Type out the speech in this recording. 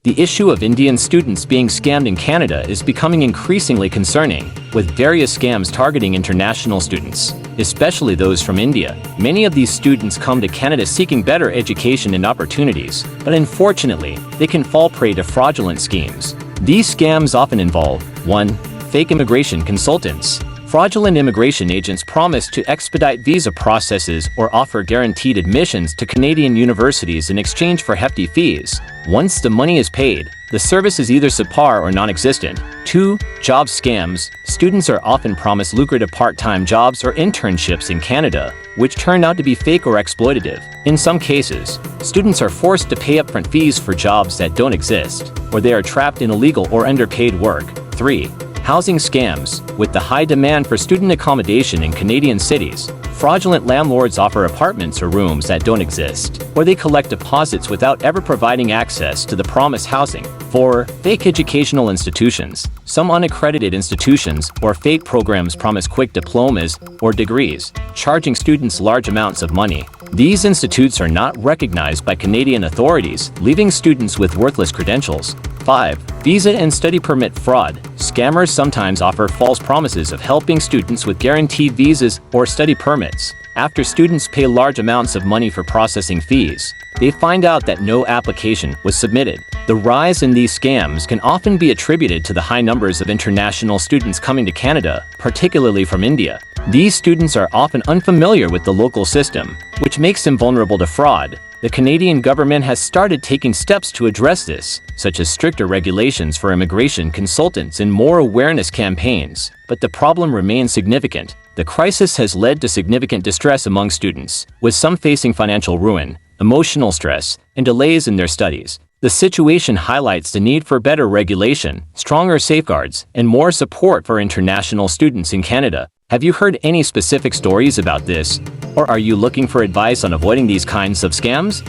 The issue of Indian students being scammed in Canada is becoming increasingly concerning, with various scams targeting international students, especially those from India. Many of these students come to Canada seeking better education and opportunities, but unfortunately, they can fall prey to fraudulent schemes. These scams often involve 1. Fake immigration consultants. Fraudulent immigration agents promise to expedite visa processes or offer guaranteed admissions to Canadian universities in exchange for hefty fees. Once the money is paid, the service is either subpar or non-existent. 2. Job scams. Students are often promised lucrative part-time jobs or internships in Canada, which turn out to be fake or exploitative. In some cases, students are forced to pay upfront fees for jobs that don't exist, or they are trapped in illegal or underpaid work. 3. Housing scams. With the high demand for student accommodation in Canadian cities, fraudulent landlords offer apartments or rooms that don't exist, or they collect deposits without ever providing access to the promised housing. 4. Fake educational institutions. Some unaccredited institutions or fake programs promise quick diplomas or degrees, charging students large amounts of money. These institutes are not recognized by Canadian authorities, leaving students with worthless credentials. 5. Visa and study permit fraud. Scammers sometimes offer false promises of helping students with guaranteed visas or study permits. After students pay large amounts of money for processing fees, they find out that no application was submitted. The rise in these scams can often be attributed to the high numbers of international students coming to Canada, particularly from India. These students are often unfamiliar with the local system, which makes them vulnerable to fraud. The Canadian government has started taking steps to address this, such as stricter regulations for immigration consultants and more awareness campaigns, but the problem remains significant. The crisis has led to significant distress among students, with some facing financial ruin, emotional stress, and delays in their studies. The situation highlights the need for better regulation, stronger safeguards, and more support for international students in Canada. Have you heard any specific stories about this? Or are you looking for advice on avoiding these kinds of scams?